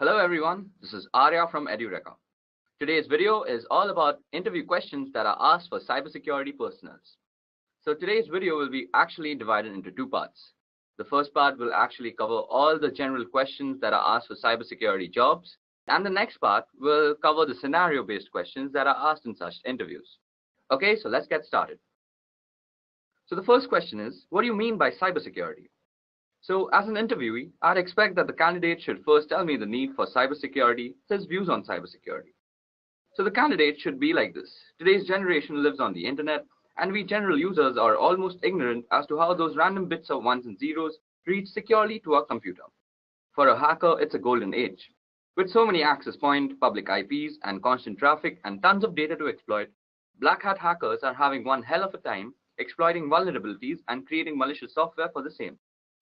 Hello everyone, this is Arya from Edureka. Today's video is all about interview questions that are asked for cybersecurity personnel. So today's video will be actually divided into two parts. The first part will actually cover all the general questions that are asked for cybersecurity jobs, and the next part will cover the scenario-based questions that are asked in such interviews. Okay, so let's get started. So the first question is, what do you mean by cybersecurity? So as an interviewee, I'd expect that the candidate should first tell me the need for cybersecurity, his views on cybersecurity. So the candidate should be like this. Today's generation lives on the internet, and we general users are almost ignorant as to how those random bits of ones and zeros reach securely to our computer. For a hacker, it's a golden age. With so many access points, public IPs, and constant traffic, and tons of data to exploit, black hat hackers are having one hell of a time exploiting vulnerabilities and creating malicious software for the same.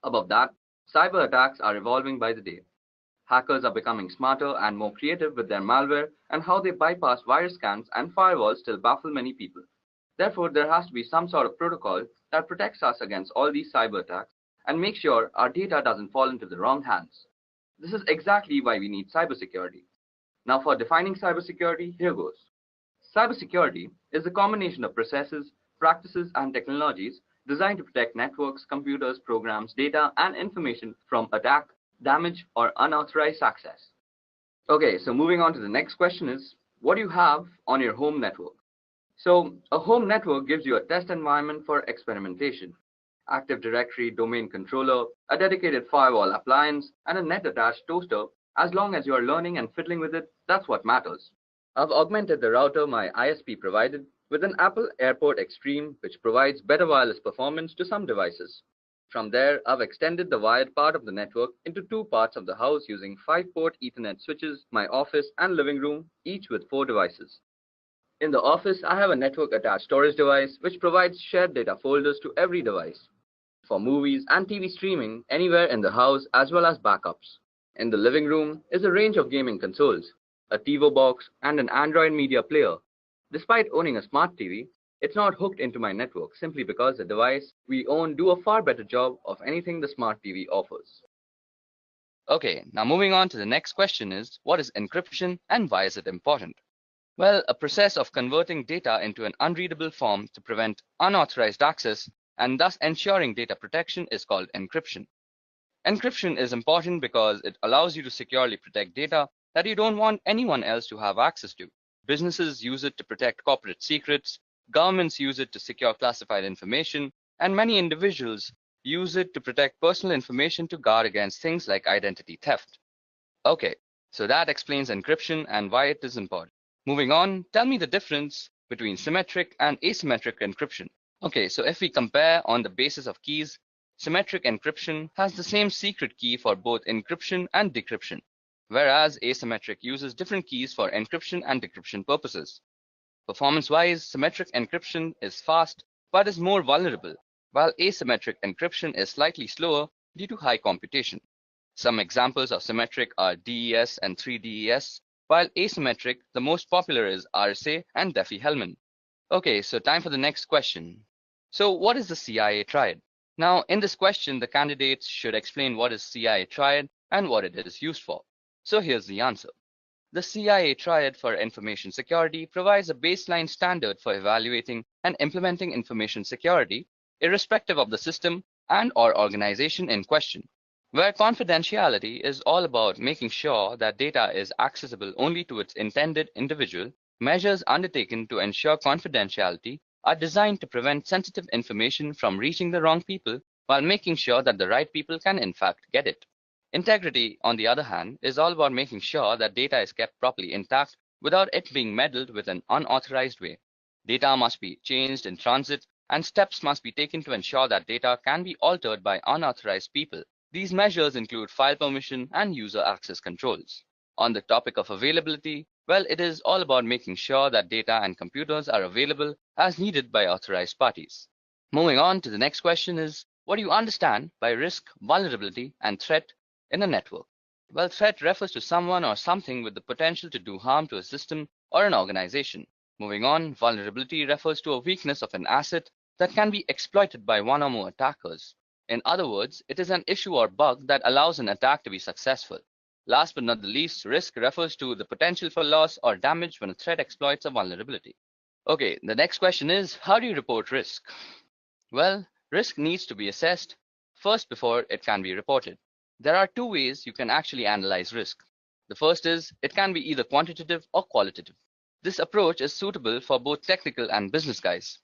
Above that, cyber attacks are evolving by the day. Hackers are becoming smarter and more creative with their malware, and how they bypass virus scans and firewalls still baffle many people. Therefore, there has to be some sort of protocol that protects us against all these cyber attacks and makes sure our data doesn't fall into the wrong hands. This is exactly why we need cybersecurity. Now for defining cybersecurity, here goes. Cybersecurity is a combination of processes, practices, and technologies designed to protect networks, computers, programs, data, and information from attack, damage, or unauthorized access. Okay, so moving on to the next question is, what do you have on your home network? So a home network gives you a test environment for experimentation. Active Directory, domain controller, a dedicated firewall appliance, and a net-attached toaster. As long as you are learning and fiddling with it, that's what matters. I've augmented the router my ISP provided with an Apple AirPort Extreme, which provides better wireless performance to some devices. From there, I've extended the wired part of the network into two parts of the house using 5-port Ethernet switches, my office and living room, each with 4 devices. In the office, I have a network-attached storage device, which provides shared data folders to every device for movies and TV streaming anywhere in the house, as well as backups. In the living room is a range of gaming consoles, a TiVo box, and an Android media player. Despite owning a smart TV, it's not hooked into my network simply because the device we own do a far better job of anything the smart TV offers. Okay, now moving on to the next question is, what is encryption and why is it important? Well, a process of converting data into an unreadable form to prevent unauthorized access and thus ensuring data protection is called encryption. Encryption is important because it allows you to securely protect data that you don't want anyone else to have access to. Businesses use it to protect corporate secrets, governments use it to secure classified information, and many individuals use it to protect personal information to guard against things like identity theft. Okay, so that explains encryption and why it is important. Moving on, tell me the difference between symmetric and asymmetric encryption. Okay, so if we compare on the basis of keys, symmetric encryption has the same secret key for both encryption and decryption, whereas asymmetric uses different keys for encryption and decryption purposes. Performance-wise, symmetric encryption is fast but is more vulnerable, while asymmetric encryption is slightly slower due to high computation. Some examples of symmetric are DES and 3DES, while asymmetric, the most popular is RSA and Diffie-Hellman. Okay, so time for the next question. So what is the CIA triad? Now, in this question, the candidates should explain what is CIA triad and what it is used for. So here's the answer. The CIA triad for information security provides a baseline standard for evaluating and implementing information security, irrespective of the system and/or organization in question, where confidentiality is all about making sure that data is accessible only to its intended individual. Measures undertaken to ensure confidentiality are designed to prevent sensitive information from reaching the wrong people while making sure that the right people can in fact get it. Integrity, on the other hand, is all about making sure that data is kept properly intact without it being meddled with in an unauthorized way. Data must be changed in transit, and steps must be taken to ensure that data can be altered by unauthorized people. These measures include file permission and user access controls. On the topic of availability, well, it is all about making sure that data and computers are available as needed by authorized parties. Moving on to the next question is, what do you understand by risk, vulnerability, and threat in a network? Well, threat refers to someone or something with the potential to do harm to a system or an organization. Moving on, vulnerability refers to a weakness of an asset that can be exploited by one or more attackers. In other words, it is an issue or bug that allows an attack to be successful. Last but not the least, risk refers to the potential for loss or damage when a threat exploits a vulnerability. Okay, the next question is, how do you report risk? Well, risk needs to be assessed first before it can be reported. There are two ways you can actually analyze risk. The first is, it can be either quantitative or qualitative. This approach is suitable for both technical and business guys.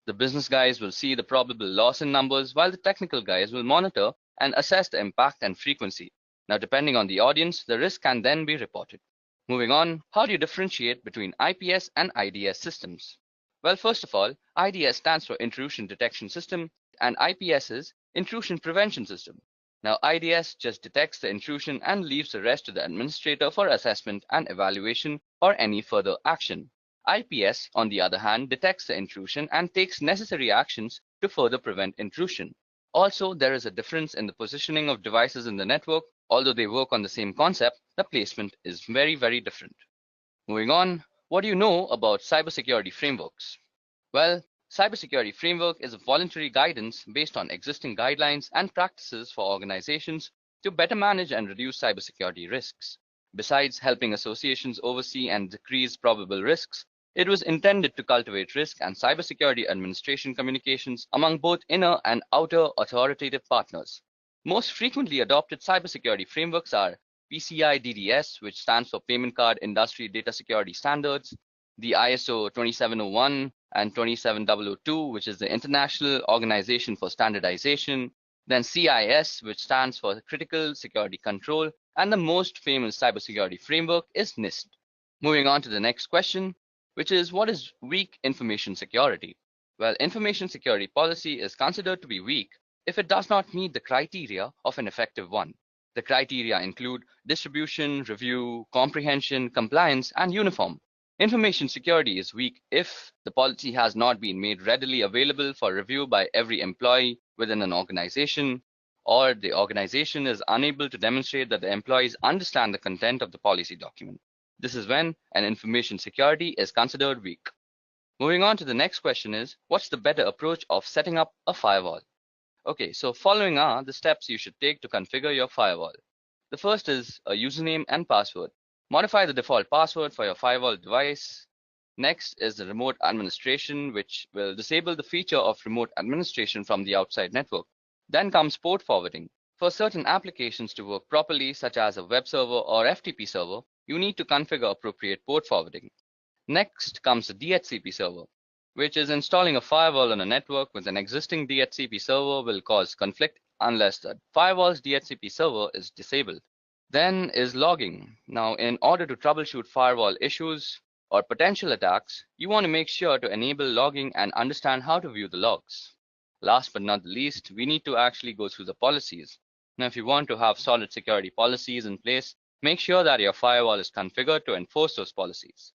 The business guys will see the probable loss in numbers, while the technical guys will monitor and assess the impact and frequency. Now, depending on the audience, the risk can then be reported. Moving on, how do you differentiate between IPS and IDS systems? Well, first of all, IDS stands for Intrusion Detection System and IPS is Intrusion Prevention System. Now, IDS just detects the intrusion and leaves the rest to the administrator for assessment and evaluation or any further action. IPS, on the other hand, detects the intrusion and takes necessary actions to further prevent intrusion. Also, there is a difference in the positioning of devices in the network. Although they work on the same concept, the placement is very, very different. Moving on, what do you know about cybersecurity frameworks? Well, Cybersecurity Framework is a voluntary guidance based on existing guidelines and practices for organizations to better manage and reduce cybersecurity risks. Besides helping associations oversee and decrease probable risks, it was intended to cultivate risk and cybersecurity administration communications among both inner and outer authoritative partners. Most frequently adopted cybersecurity frameworks are PCI DDS, which stands for Payment Card Industry Data Security Standards, the ISO 27001 and 27002, which is the International Organization for Standardization, then CIS, which stands for Critical Security Control, and the most famous cybersecurity framework is NIST. Moving on to the next question, which is, what is weak information security? Well, information security policy is considered to be weak if it does not meet the criteria of an effective one. The criteria include distribution, review, comprehension, compliance, and uniform. Information security is weak if the policy has not been made readily available for review by every employee within an organization, or the organization is unable to demonstrate that the employees understand the content of the policy document. This is when an information security is considered weak. Moving on to the next question is, what's the better approach of setting up a firewall? Okay, so following are the steps you should take to configure your firewall. The first is a username and password. Modify the default password for your firewall device. Next is the remote administration, which will disable the feature of remote administration from the outside network. Then comes port forwarding. For certain applications to work properly, such as a web server or FTP server, you need to configure appropriate port forwarding. Next comes the DHCP server, which is installing a firewall on a network with an existing DHCP server will cause conflict unless the firewall's DHCP server is disabled. Then is logging. Now, in order to troubleshoot firewall issues or potential attacks, you want to make sure to enable logging and understand how to view the logs. Last but not the least, we need to actually go through the policies. Now, if you want to have solid security policies in place, make sure that your firewall is configured to enforce those policies.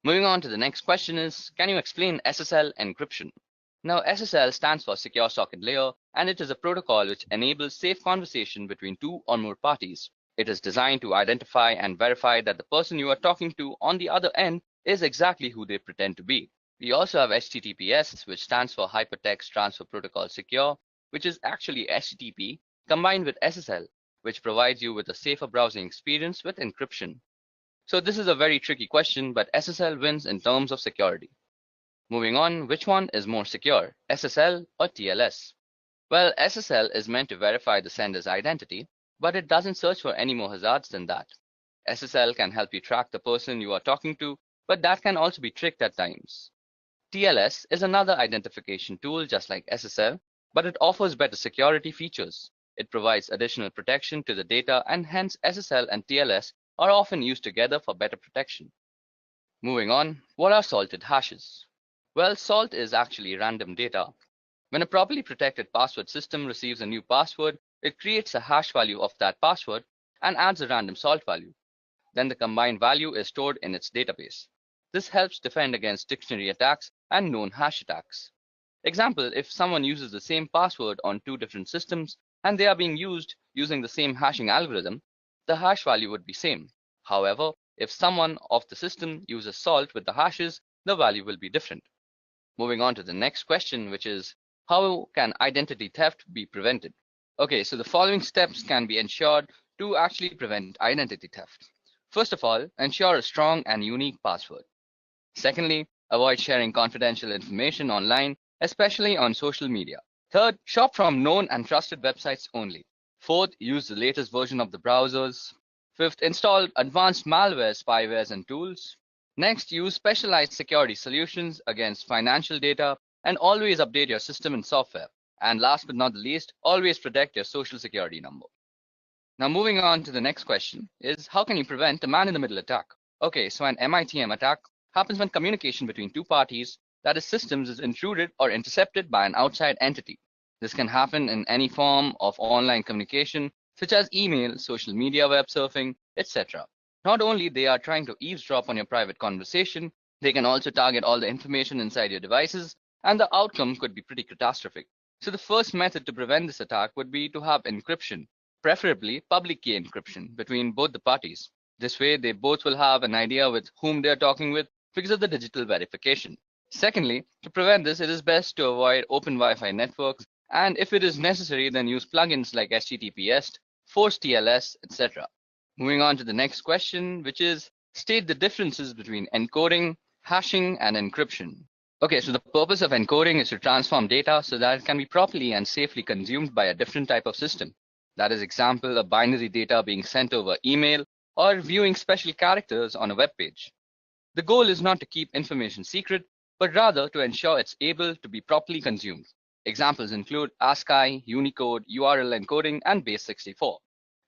Moving on to the next question is, can you explain SSL encryption? Now, SSL stands for Secure Socket Layer, and it is a protocol which enables safe conversation between two or more parties. It is designed to identify and verify that the person you are talking to on the other end is exactly who they pretend to be. We also have HTTPS, which stands for Hypertext Transfer Protocol Secure, which is actually HTTP combined with SSL, which provides you with a safer browsing experience with encryption. So this is a very tricky question, but SSL wins in terms of security. Moving on, which one is more secure, SSL or TLS? Well, SSL is meant to verify the sender's identity, but it doesn't search for any more hazards than that. SSL can help you track the person you are talking to, but that can also be tricked at times. TLS is another identification tool just like SSL, but it offers better security features. It provides additional protection to the data, and hence SSL and TLS are often used together for better protection. Moving on, what are salted hashes? Well, salt is actually random data. When a properly protected password system receives a new password, it creates a hash value of that password and adds a random salt value. Then the combined value is stored in its database. This helps defend against dictionary attacks and known hash attacks. Example, if someone uses the same password on two different systems and they are being used using the same hashing algorithm, the hash value would be same. However, if someone of the system uses salt with the hashes, the value will be different. Moving on to the next question, which is, how can identity theft be prevented? Okay, so the following steps can be ensured to actually prevent identity theft. First of all, ensure a strong and unique password. Secondly, avoid sharing confidential information online, especially on social media. Third, shop from known and trusted websites only. Fourth, use the latest version of the browsers. Fifth, install advanced malware, spywares, and tools. Next, use specialized security solutions against financial data and always update your system and software. And last but not the least, always protect your social security number. Now, moving on to the next question is how can you prevent a man-in-the-middle attack? Okay, so an MITM attack happens when communication between two parties, that is systems, is intruded or intercepted by an outside entity. This can happen in any form of online communication, such as email, social media, web surfing, etc. Not only they are trying to eavesdrop on your private conversation, they can also target all the information inside your devices, and the outcome could be pretty catastrophic. So the first method to prevent this attack would be to have encryption, preferably public key encryption between both the parties. This way, they both will have an idea with whom they are talking with because of the digital verification. Secondly, to prevent this, it is best to avoid open Wi-Fi networks, and if it is necessary, then use plugins like HTTPS, force TLS, etc. Moving on to the next question, which is state the differences between encoding, hashing, and encryption. Okay, so the purpose of encoding is to transform data so that it can be properly and safely consumed by a different type of system. That is, example, a binary data being sent over email or viewing special characters on a web page. The goal is not to keep information secret, but rather to ensure it's able to be properly consumed. Examples include ASCII, Unicode, URL encoding, and base64.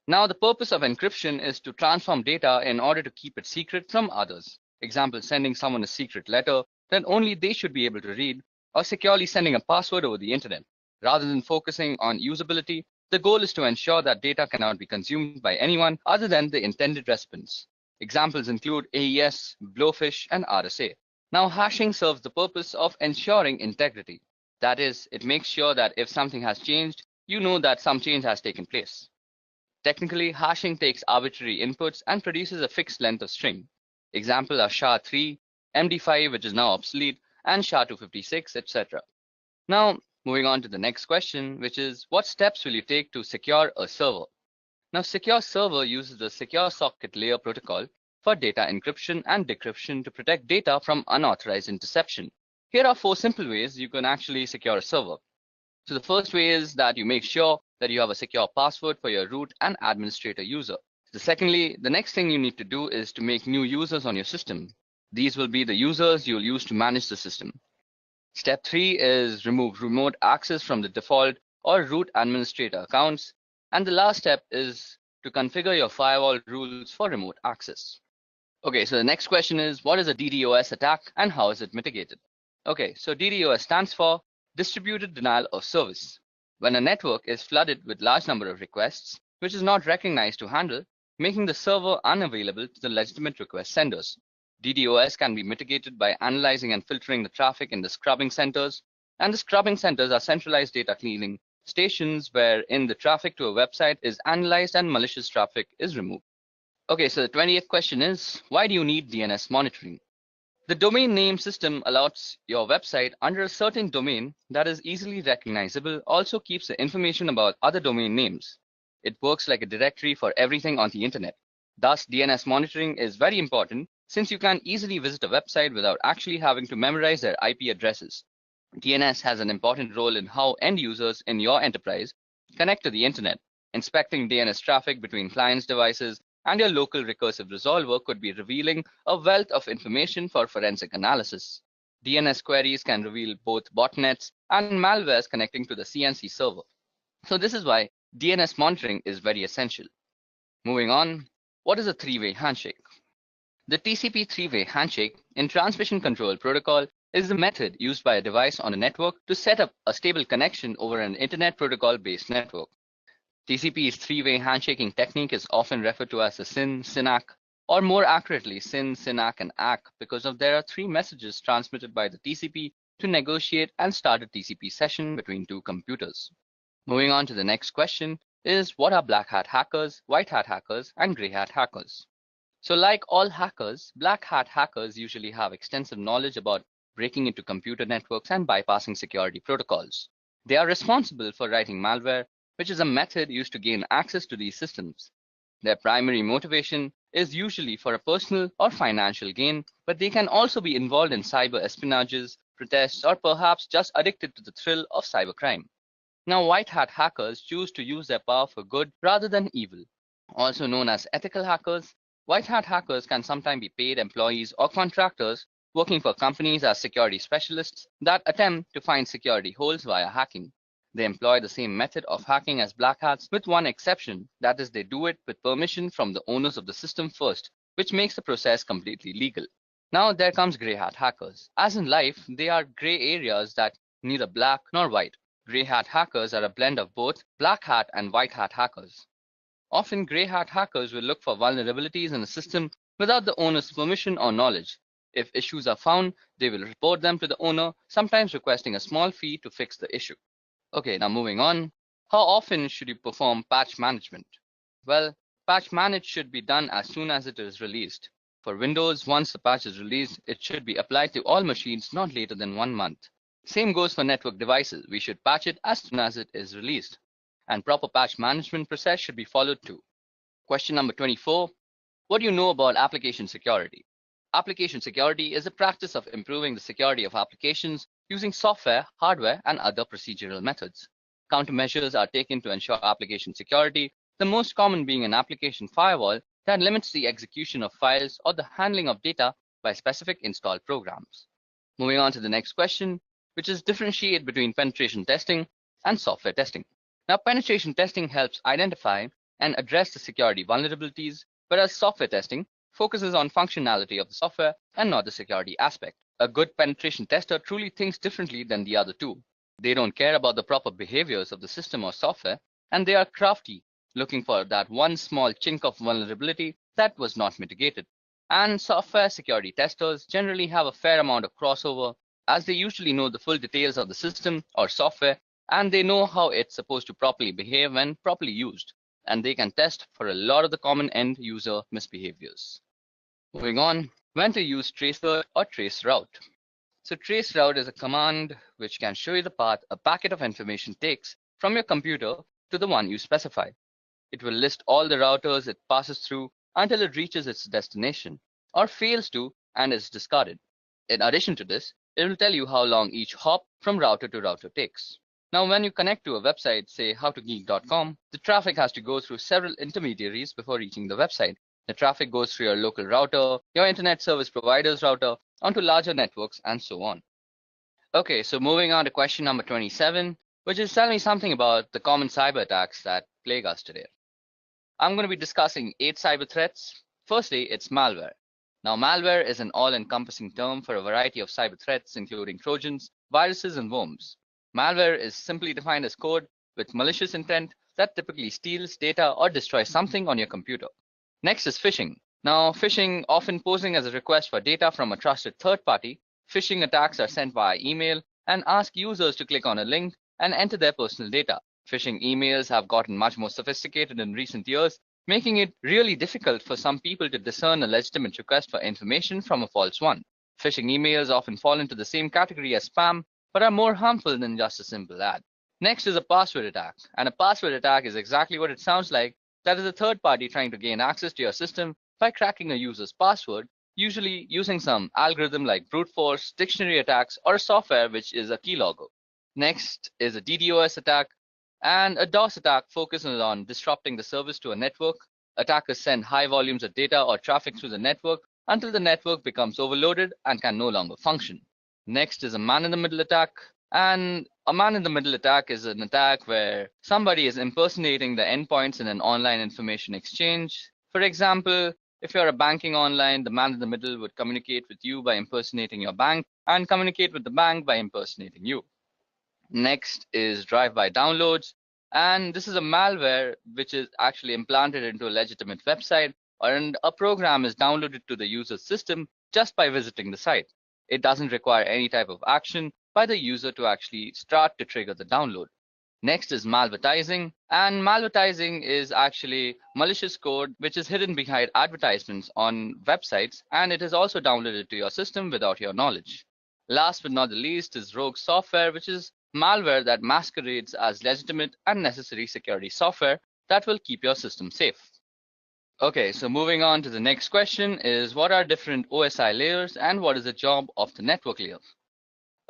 Now, the purpose of encryption is to transform data in order to keep it secret from others. Example, sending someone a secret letter that only they should be able to read, or securely sending a password over the internet. Rather than focusing on usability, the goal is to ensure that data cannot be consumed by anyone other than the intended recipients. Examples include AES, Blowfish, and RSA. Now, hashing serves the purpose of ensuring integrity. That is, it makes sure that if something has changed, you know that some change has taken place. Technically, hashing takes arbitrary inputs and produces a fixed length of string. Example are SHA-3, MD5, which is now obsolete, and SHA-256, etc. Now, moving on to the next question, which is what steps will you take to secure a server? Now, secure server uses the secure socket layer protocol for data encryption and decryption to protect data from unauthorized interception. Here are 4 simple ways you can actually secure a server. So the first way is that you make sure that you have a secure password for your root and administrator user. The next thing you need to do is to make new users on your system. These will be the users you'll use to manage the system. Step 3 is remove remote access from the default or root administrator accounts. And the last step is to configure your firewall rules for remote access. Okay, so the next question is what is a DDoS attack and how is it mitigated? Okay, so DDoS stands for Distributed Denial of Service. When a network is flooded with large number of requests, which is not recognized to handle, making the server unavailable to the legitimate request senders. DDoS can be mitigated by analyzing and filtering the traffic in the scrubbing centers, and the scrubbing centers are centralized data cleaning stations wherein the traffic to a website is analyzed and malicious traffic is removed. Okay, so the 20th question is, why do you need DNS monitoring? The domain name system allows your website under a certain domain that is easily recognizable, also keeps the information about other domain names. It works like a directory for everything on the internet. Thus, DNS monitoring is very important since you can easily visit a website without actually having to memorize their IP addresses. DNS has an important role in how end users in your enterprise connect to the internet. Inspecting DNS traffic between clients' devices and your local recursive resolver could be revealing a wealth of information for forensic analysis. DNS queries can reveal both botnets and malwares connecting to the CNC server. So this is why DNS monitoring is very essential. Moving on, what is a three-way handshake? The TCP three-way handshake in transmission control protocol is the method used by a device on a network to set up a stable connection over an internet protocol-based network. TCP's three-way handshaking technique is often referred to as the SYN, SYNAC, or more accurately SYN, SYNAC, and ACK because there are 3 messages transmitted by the TCP to negotiate and start a TCP session between 2 computers. Moving on to the next question is what are black hat hackers, white hat hackers, and gray hat hackers? So like all hackers, black hat hackers usually have extensive knowledge about breaking into computer networks and bypassing security protocols. They are responsible for writing malware, which is a method used to gain access to these systems. Their primary motivation is usually for a personal or financial gain, but they can also be involved in cyber espionages, protests, or perhaps just addicted to the thrill of cybercrime. Now, white hat hackers choose to use their power for good rather than evil. Also known as ethical hackers, white hat hackers can sometimes be paid employees or contractors working for companies as security specialists that attempt to find security holes via hacking. They employ the same method of hacking as black hats, with one exception, that is, they do it with permission from the owners of the system first, which makes the process completely legal. Now there comes grey hat hackers. As in life, they are grey areas that neither black nor white. Grey hat hackers are a blend of both black hat and white hat hackers. Often, grey hat hackers will look for vulnerabilities in a system without the owner's permission or knowledge. If issues are found, they will report them to the owner, sometimes requesting a small fee to fix the issue. Okay, now moving on. How often should you perform patch management? Well, patch manage should be done as soon as it is released. For Windows, once the patch is released, it should be applied to all machines not later than 1 month. Same goes for network devices. We should patch it as soon as it is released. And proper patch management process should be followed too. Question number 24. What do you know about application security? Application security is the practice of improving the security of applications using software, hardware, and other procedural methods. Countermeasures are taken to ensure application security, the most common being an application firewall that limits the execution of files or the handling of data by specific installed programs. Moving on to the next question, which is differentiate between penetration testing and software testing. Now, penetration testing helps identify and address the security vulnerabilities, whereas software testing focuses on functionality of the software and not the security aspect. A good penetration tester truly thinks differently than the other two. They don't care about the proper behaviors of the system or software, and they are crafty, looking for that one small chink of vulnerability that was not mitigated. And software security testers generally have a fair amount of crossover, as they usually know the full details of the system or software, and they know how it's supposed to properly behave when properly used, and they can test for a lot of the common end user misbehaviors. Moving on, when to use traceroute or traceroute. So traceroute is a command which can show you the path a packet of information takes from your computer to the one you specify. It will list all the routers it passes through until it reaches its destination, or fails to and is discarded. In addition to this, it will tell you how long each hop from router to router takes. Now, when you connect to a website, say howtogeek.com, the traffic has to go through several intermediaries before reaching the website. The traffic goes through your local router, your internet service provider's router, onto larger networks, and so on. Okay, so moving on to question number 27, which is tell me something about the common cyber attacks that plague us today. I'm going to be discussing 8 cyber threats. Firstly, it's malware. Now, malware is an all-encompassing term for a variety of cyber threats, including Trojans, viruses, and worms. Malware is simply defined as code with malicious intent that typically steals data or destroys something on your computer. Next is phishing. Now, phishing, often posing as a request for data from a trusted third party, phishing attacks are sent via email and ask users to click on a link and enter their personal data. Phishing emails have gotten much more sophisticated in recent years, making it really difficult for some people to discern a legitimate request for information from a false one. Phishing emails often fall into the same category as spam, but are more harmful than just a simple ad. Next is a password attack, and a password attack is exactly what it sounds like. That is a third party trying to gain access to your system by cracking a user's password, usually using some algorithm like brute force, dictionary attacks, or a software which is a keylogger. Next is a DDoS attack, and a DOS attack focuses on disrupting the service to a network. Attackers send high volumes of data or traffic through the network until the network becomes overloaded and can no longer function. Next is a man-in-the-middle attack, and a man-in-the-middle attack is an attack where somebody is impersonating the endpoints in an online information exchange. For example, if you're a banking online, the man in the middle would communicate with you by impersonating your bank and communicate with the bank by impersonating you. Next is drive-by downloads, and this is a malware which is actually implanted into a legitimate website, and a program is downloaded to the user's system just by visiting the site. It doesn't require any type of action by the user to actually start to trigger the download. Next is malvertising, and malvertising is actually malicious code which is hidden behind advertisements on websites, and it is also downloaded to your system without your knowledge. Last but not the least is rogue software, which is malware that masquerades as legitimate and necessary security software that will keep your system safe. Okay, so moving on to the next question is what are different OSI layers and what is the job of the network layer?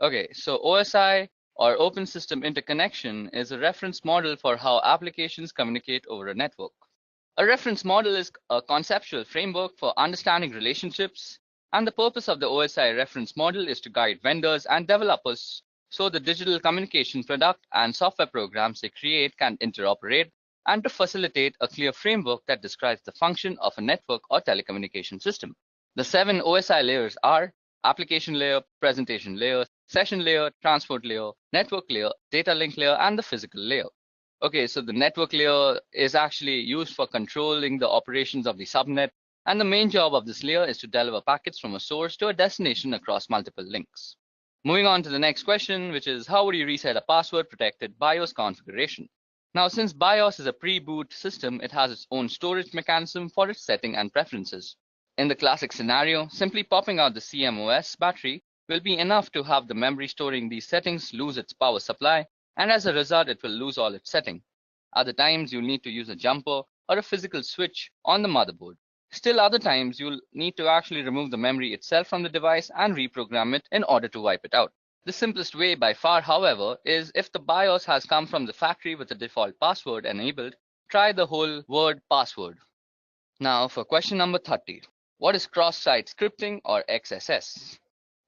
Okay, so OSI or Open System Interconnection is a reference model for how applications communicate over a network. A reference model is a conceptual framework for understanding relationships, and the purpose of the OSI reference model is to guide vendors and developers so the digital communication product and software programs they create can interoperate and to facilitate a clear framework that describes the function of a network or telecommunication system. The 7 OSI layers are application layer, presentation layer, session layer, transport layer, network layer, data link layer, and the physical layer. Okay, so the network layer is actually used for controlling the operations of the subnet, and the main job of this layer is to deliver packets from a source to a destination across multiple links. Moving on to the next question, which is how would you reset a password-protected BIOS configuration? Now, since BIOS is a pre-boot system, it has its own storage mechanism for its setting and preferences. In the classic scenario, simply popping out the CMOS battery will be enough to have the memory storing these settings lose its power supply, and as a result, it will lose all its setting. Other times, you'll need to use a jumper or a physical switch on the motherboard. Still other times, you'll need to actually remove the memory itself from the device and reprogram it in order to wipe it out. The simplest way by far, however, is if the BIOS has come from the factory with the default password enabled, try the whole word password. Now for question number 30. What is cross-site scripting or XSS?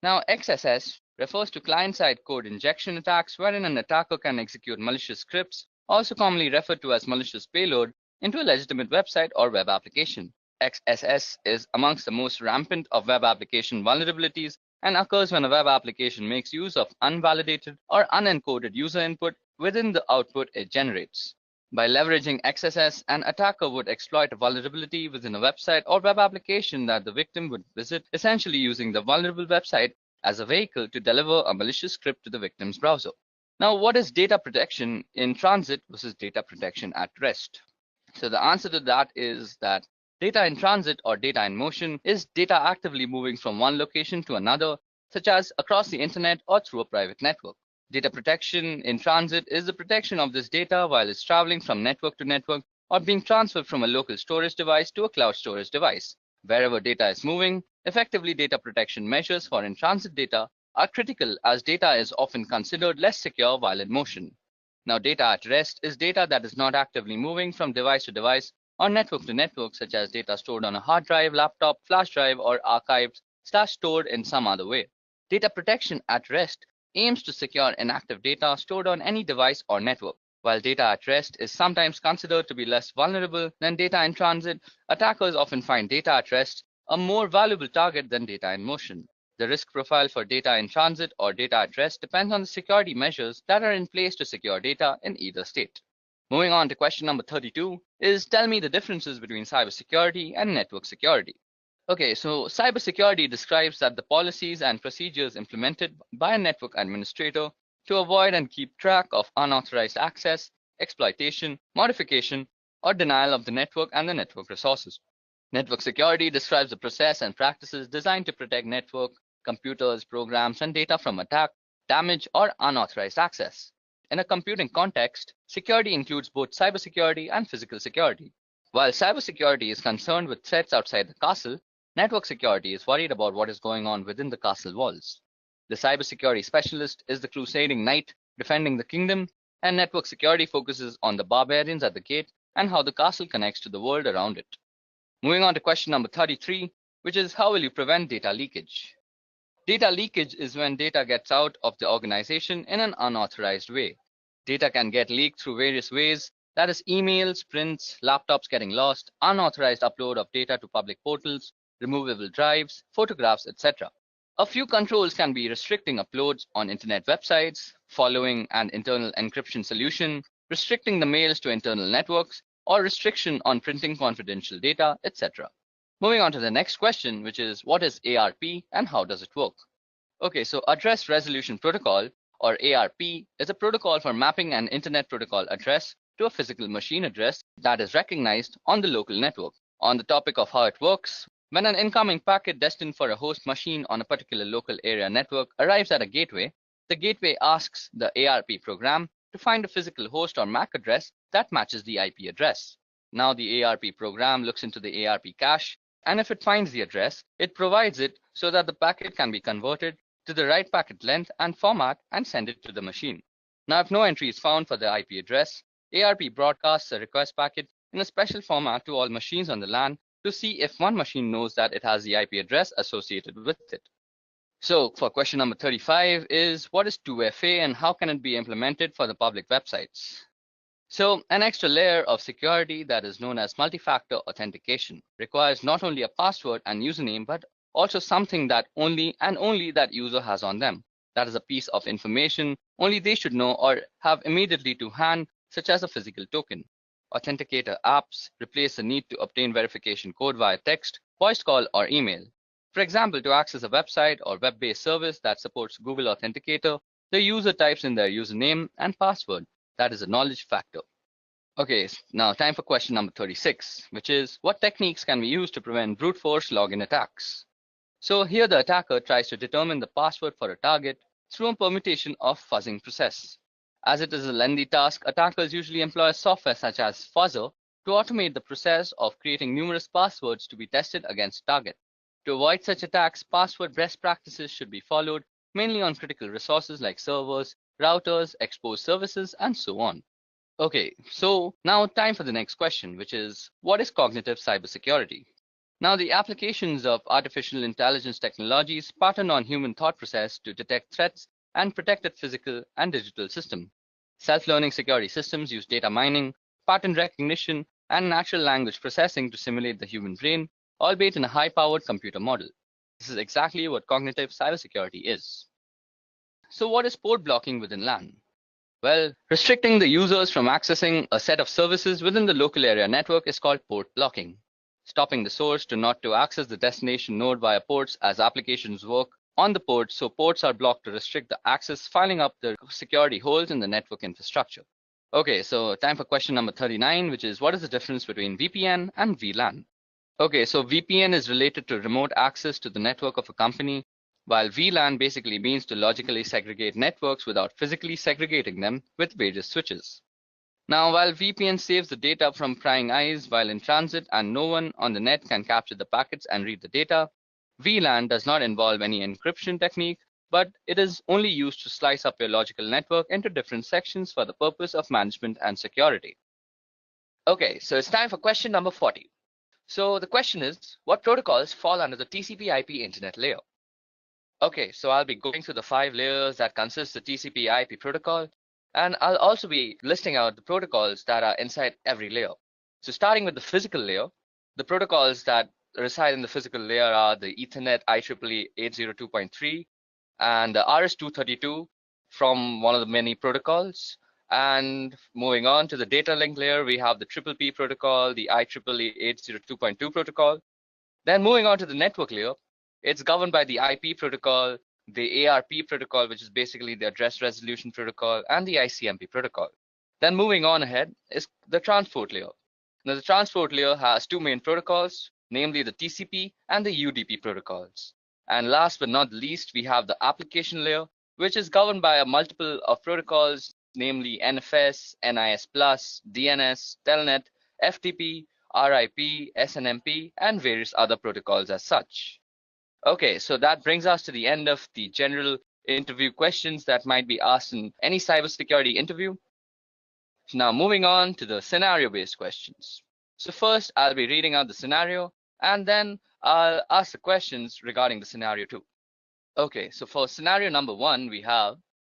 Now XSS refers to client-side code injection attacks wherein an attacker can execute malicious scripts, also commonly referred to as malicious payload, into a legitimate website or web application. XSS is amongst the most rampant of web application vulnerabilities and occurs when a web application makes use of unvalidated or unencoded user input within the output it generates. By leveraging XSS, an attacker would exploit a vulnerability within a website or web application that the victim would visit, essentially using the vulnerable website as a vehicle to deliver a malicious script to the victim's browser. Now, what is data protection in transit versus data protection at rest? So the answer to that is that data in transit or data in motion is data actively moving from one location to another, such as across the internet or through a private network. Data protection in transit is the protection of this data while it's traveling from network to network or being transferred from a local storage device to a cloud storage device. Wherever data is moving, effectively data protection measures for in-transit data are critical as data is often considered less secure while in motion. Now, data at rest is data that is not actively moving from device to device or network to network, such as data stored on a hard drive, laptop, flash drive, or archived/stored in some other way. Data protection at rest aims to secure inactive data stored on any device or network. While data at rest is sometimes considered to be less vulnerable than data in transit, attackers often find data at rest a more valuable target than data in motion. The risk profile for data in transit or data at rest depends on the security measures that are in place to secure data in either state. Moving on to question number 32 is tell me the differences between cybersecurity and network security. Okay, so cybersecurity describes that the policies and procedures implemented by a network administrator to avoid and keep track of unauthorized access, exploitation, modification, or denial of the network and the network resources. Network security describes the process and practices designed to protect network, computers, programs, and data from attack, damage, or unauthorized access. In a computing context, security includes both cybersecurity and physical security. While cybersecurity is concerned with threats outside the castle, network security is worried about what is going on within the castle walls. The cybersecurity specialist is the crusading knight defending the kingdom, and network security focuses on the barbarians at the gate and how the castle connects to the world around it. Moving on to question number 33, which is how will you prevent data leakage? Data leakage is when data gets out of the organization in an unauthorized way. Data can get leaked through various ways, that is emails, prints, laptops getting lost, unauthorized upload of data to public portals, removable drives, photographs, etc. A few controls can be restricting uploads on internet websites, following an internal encryption solution, restricting the mails to internal networks, or restriction on printing confidential data, etc. Moving on to the next question, which is what is ARP and how does it work? Okay, so Address Resolution Protocol, or ARP, is a protocol for mapping an internet protocol address to a physical machine address that is recognized on the local network. On the topic of how it works, when an incoming packet destined for a host machine on a particular local area network arrives at a gateway, the gateway asks the ARP program to find a physical host or MAC address that matches the IP address. Now the ARP program looks into the ARP cache, and if it finds the address, it provides it so that the packet can be converted to the right packet length and format and send it to the machine. Now, if no entry is found for the IP address, ARP broadcasts a request packet in a special format to all machines on the LAN to see if one machine knows that it has the IP address associated with it. So for question number 35 is, what is 2FA and how can it be implemented for the public websites? So an extra layer of security that is known as multi-factor authentication requires not only a password and username, but also something that only that user has on them. That is a piece of information only they should know or have immediately to hand, such as a physical token. Authenticator apps replace the need to obtain verification code via text, voice call, or email. For example, to access a website or web-based service that supports Google Authenticator, the user types in their username and password. That is a knowledge factor. Okay, now time for question number 36, which is, what techniques can we use to prevent brute force login attacks? So here the attacker tries to determine the password for a target through a permutation of fuzzing process. As it is a lengthy task, attackers usually employ software such as Fuzzer to automate the process of creating numerous passwords to be tested against target. To avoid such attacks, password best practices should be followed, mainly on critical resources like servers, routers, exposed services, and so on. Okay, so now time for the next question, which is, what is cognitive cybersecurity? Now, the applications of artificial intelligence technologies pattern on human thought process to detect threats and protect its physical and digital system. Self-learning security systems use data mining, pattern recognition, and natural language processing to simulate the human brain, albeit in a high-powered computer model. This is exactly what cognitive cybersecurity is. So what is port blocking within LAN? Well, restricting the users from accessing a set of services within the local area network is called port blocking. Stopping the source not to access the destination node via ports as applications work on the port, so ports are blocked to restrict the access, filling up the security holes in the network infrastructure. Okay, so time for question number 39, which is, what is the difference between VPN and VLAN? Okay, so VPN is related to remote access to the network of a company, while VLAN basically means to logically segregate networks without physically segregating them with various switches. Now, while VPN saves the data from prying eyes while in transit and no one on the net can capture the packets and read the data, VLAN does not involve any encryption technique, but it is only used to slice up your logical network into different sections for the purpose of management and security. Okay, so it's time for question number 40. So the question is, what protocols fall under the TCP/IP internet layer? Okay, so I'll be going through the 5 layers that consist the TCP/IP protocol, and I'll also be listing out the protocols that are inside every layer. So starting with the physical layer, the protocols that reside in the physical layer are the Ethernet IEEE 802.3 and the RS-232 from one of the many protocols. And moving on to the data link layer, we have the PPP protocol, the IEEE 802.2 protocol. Then moving on to the network layer, it's governed by the IP protocol, the ARP protocol, which is basically the address resolution protocol, and the ICMP protocol. Then moving on ahead is the transport layer. Now the transport layer has 2 main protocols, namely the TCP and the UDP protocols. And last but not least, we have the application layer, which is governed by a multiple of protocols, namely NFS, NIS+, DNS, Telnet, FTP, RIP, SNMP, and various other protocols as such. Okay, so that brings us to the end of the general interview questions that might be asked in any cybersecurity interview. So now moving on to the scenario-based questions. So first, I'll be reading out the scenario, and then I'll ask the questions regarding the scenario 2. Okay, so for scenario number 1, we have,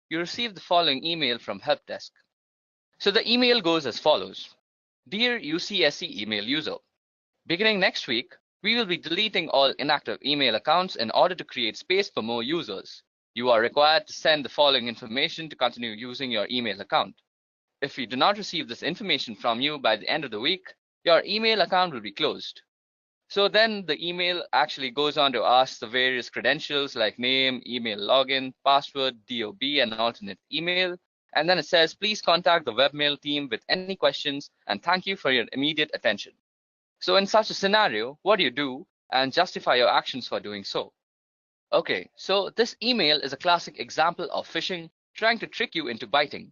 you receive the following email from help desk. So the email goes as follows. Dear UCSC email user, beginning next week, we will be deleting all inactive email accounts in order to create space for more users. You are required to send the following information to continue using your email account. If we do not receive this information from you by the end of the week, your email account will be closed. So then the email actually goes on to ask the various credentials like name, email login, password, DOB, and alternate email. And then it says, please contact the webmail team with any questions and thank you for your immediate attention. So in such a scenario, what do you do and justify your actions for doing so? Okay, so this email is a classic example of phishing trying to trick you into biting.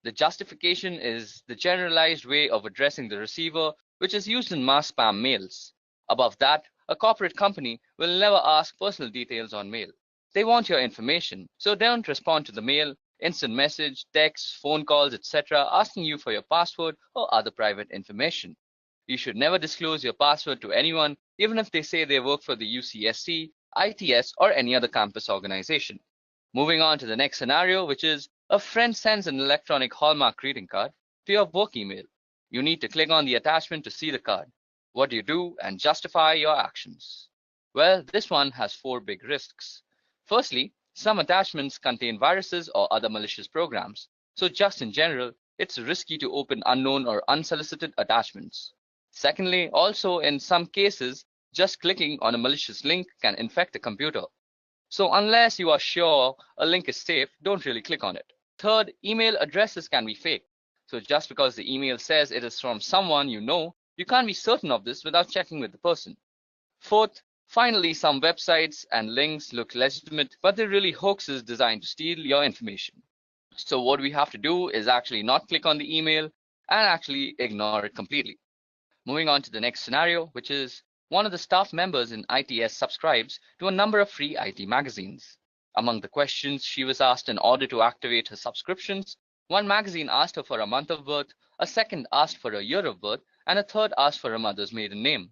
The justification is the generalized way of addressing the receiver which is used in mass spam mails. Above that, a corporate company will never ask personal details on mail. They want your information, so don't respond to the mail, instant message, text, phone calls, etc., asking you for your password or other private information. You should never disclose your password to anyone, even if they say they work for the UCSC, ITS, or any other campus organization. Moving on to the next scenario, which is a friend sends an electronic Hallmark greeting card to your work email. You need to click on the attachment to see the card. What do you do and justify your actions? Well, this one has 4 big risks. Firstly, some attachments contain viruses or other malicious programs. So just in general, it's risky to open unknown or unsolicited attachments. Secondly, also in some cases, just clicking on a malicious link can infect the computer. So unless you are sure a link is safe, don't really click on it. Third, email addresses can be fake. So just because the email says it is from someone you know, you can't be certain of this without checking with the person. Fourth, finally, some websites and links look legitimate, but they're really hoaxes designed to steal your information. So what we have to do is actually not click on the email and actually ignore it completely. Moving on to the next scenario, which is one of the staff members in ITS subscribes to a number of free IT magazines. Among the questions she was asked in order to activate her subscriptions, one magazine asked her for a month of birth, a second asked for a year of birth, and a third asked for her mother's maiden name.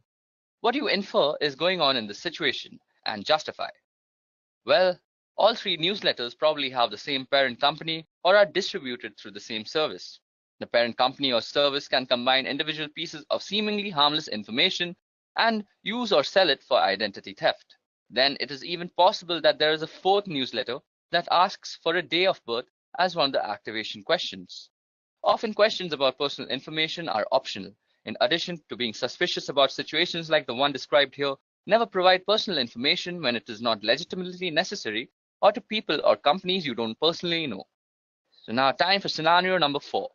What do you infer is going on in this situation and justify? Well, all 3 newsletters probably have the same parent company or are distributed through the same service. The parent company or service can combine individual pieces of seemingly harmless information and use or sell it for identity theft. Then it is even possible that there is a 4th newsletter that asks for a day of birth as one of the activation questions. Often questions about personal information are optional. In addition to being suspicious about situations like the one described here, never provide personal information when it is not legitimately necessary or to people or companies you don't personally know. So now time for scenario number 4.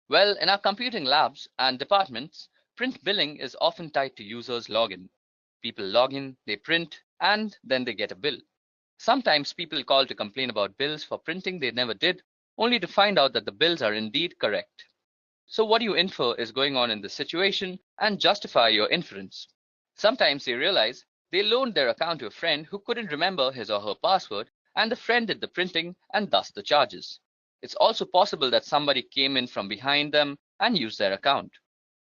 Well, in our computing labs and departments, print billing is often tied to users' login. People log in, they print, and then they get a bill. Sometimes people call to complain about bills for printing they never did, only to find out that the bills are indeed correct. So what do you infer is going on in this situation and justify your inference? Sometimes they realize they loaned their account to a friend who couldn't remember his or her password, and the friend did the printing and thus the charges. It's also possible that somebody came in from behind them and used their account.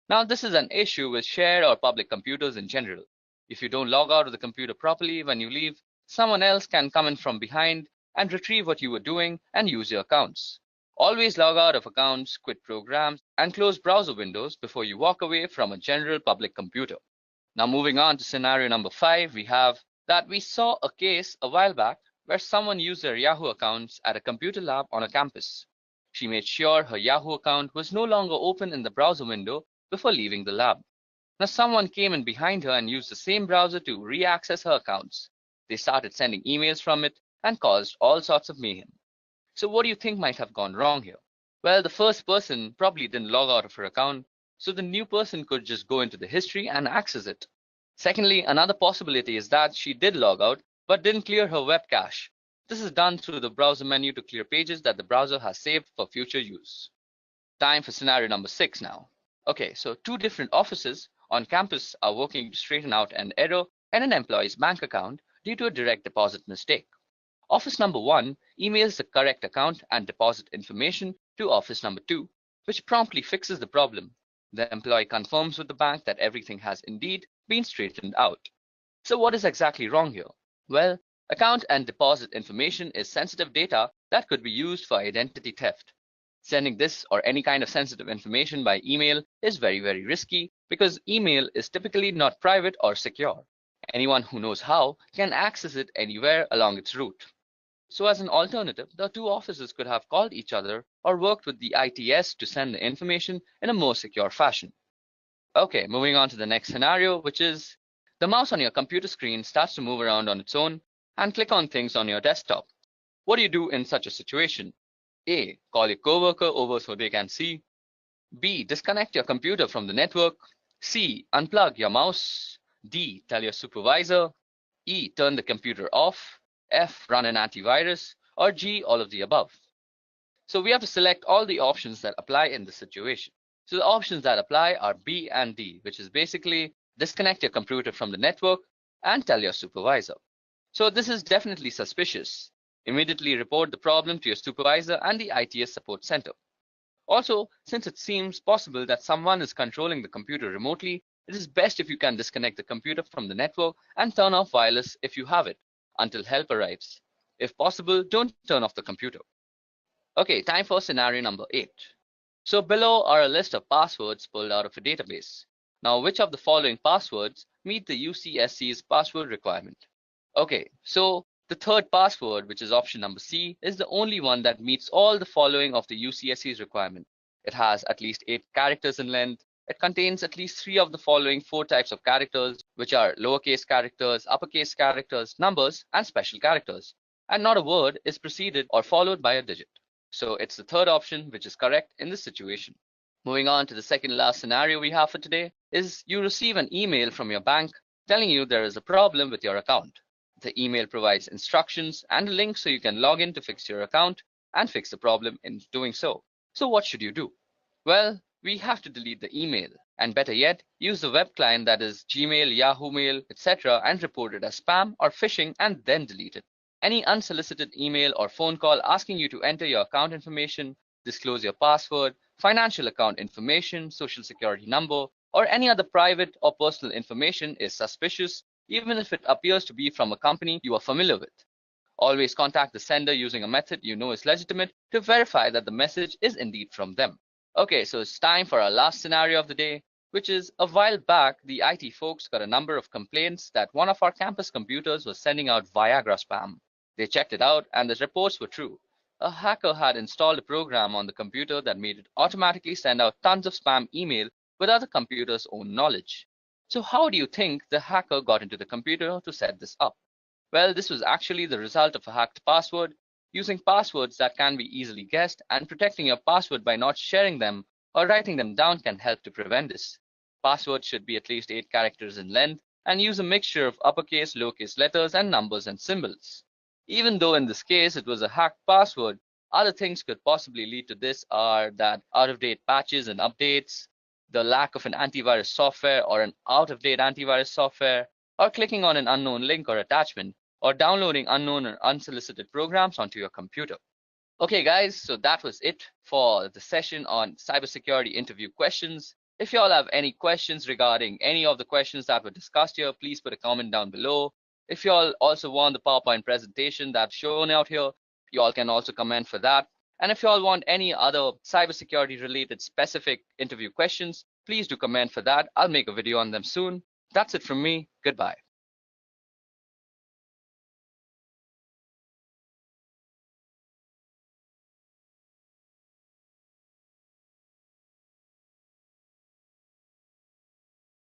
Now, this is an issue with shared or public computers in general. If you don't log out of the computer properly when you leave, someone else can come in from behind and retrieve what you were doing and use your accounts. Always log out of accounts, quit programs, and close browser windows before you walk away from a general public computer. Now, moving on to scenario number 5, we have that we saw a case a while back where someone used their Yahoo accounts at a computer lab on a campus. She made sure her Yahoo account was no longer open in the browser window before leaving the lab. Now someone came in behind her and used the same browser to re-access her accounts. They started sending emails from it and caused all sorts of mayhem. So what do you think might have gone wrong here? Well, the first person probably didn't log out of her account, so the new person could just go into the history and access it. Secondly, another possibility is that she did log out but didn't clear her web cache. This is done through the browser menu to clear pages that the browser has saved for future use. Time for scenario number 6 now. Okay, so 2 different offices on campus are working to straighten out an error in an employee's bank account due to a direct deposit mistake. Office number 1 emails the correct account and deposit information to office number 2, which promptly fixes the problem. The employee confirms with the bank that everything has indeed been straightened out. So what is exactly wrong here? Well, account and deposit information is sensitive data that could be used for identity theft. Sending this or any kind of sensitive information by email is very, very risky because email is typically not private or secure. Anyone who knows how can access it anywhere along its route. So as an alternative, the 2 offices could have called each other or worked with the ITS to send the information in a more secure fashion. Okay, moving on to the next scenario, which is the mouse on your computer screen starts to move around on its own and click on things on your desktop. What do you do in such a situation? A. Call your coworker over so they can see. B. Disconnect your computer from the network. C. Unplug your mouse. D. Tell your supervisor. E. Turn the computer off. F. Run an antivirus. Or G. All of the above. So we have to select all the options that apply in this situation. So the options that apply are B and D, which is basically disconnect your computer from the network and tell your supervisor. So this is definitely suspicious. Immediately report the problem to your supervisor and the ITS support center. Also, since it seems possible that someone is controlling the computer remotely, it is best if you can disconnect the computer from the network and turn off wireless if you have it until help arrives. If possible, don't turn off the computer. Okay, time for scenario number 8. So below are a list of passwords pulled out of a database. Now, which of the following passwords meet the UCSC's password requirement? Okay, so the third password, which is option number C, is the only one that meets all the following of the UCSC's requirement. It has at least 8 characters in length. It contains at least 3 of the following 4 types of characters, which are lowercase characters, uppercase characters, numbers, and special characters. And not a word is preceded or followed by a digit. So it's the third option which is correct in this situation. Moving on to the second last scenario we have for today is you receive an email from your bank telling you there is a problem with your account. The email provides instructions and a link so you can log in to fix your account and fix the problem in doing so. So what should you do? Well, we have to delete the email, and better yet, use the web client that is Gmail, Yahoo Mail, etc. and report it as spam or phishing and then delete it. Any unsolicited email or phone call asking you to enter your account information, disclose your password, financial account information, social security number, or any other private or personal information is suspicious, even if it appears to be from a company you are familiar with. Always contact the sender using a method you know is legitimate to verify that the message is indeed from them. Okay, so it's time for our last scenario of the day, which is a while back, the IT folks got a number of complaints that one of our campus computers was sending out Viagra spam. They checked it out and the reports were true. A hacker had installed a program on the computer that made it automatically send out tons of spam email without the computer's own knowledge. So how do you think the hacker got into the computer to set this up? Well, this was actually the result of a hacked password. Using passwords that can be easily guessed and protecting your password by not sharing them or writing them down can help to prevent this. Passwords should be at least 8 characters in length and use a mixture of uppercase, lowercase letters, and numbers and symbols. Even though in this case it was a hacked password, other things could possibly lead to this are that out-of-date patches and updates, the lack of an antivirus software or an out-of-date antivirus software, or clicking on an unknown link or attachment, or downloading unknown or unsolicited programs onto your computer. Okay guys, so that was it for the session on cybersecurity interview questions. If you all have any questions regarding any of the questions that were discussed here, please put a comment down below. If you all also want the PowerPoint presentation that's shown out here, you all can also comment for that. And if you all want any other cybersecurity related specific interview questions, please do comment for that. I'll make a video on them soon. That's it from me. Goodbye.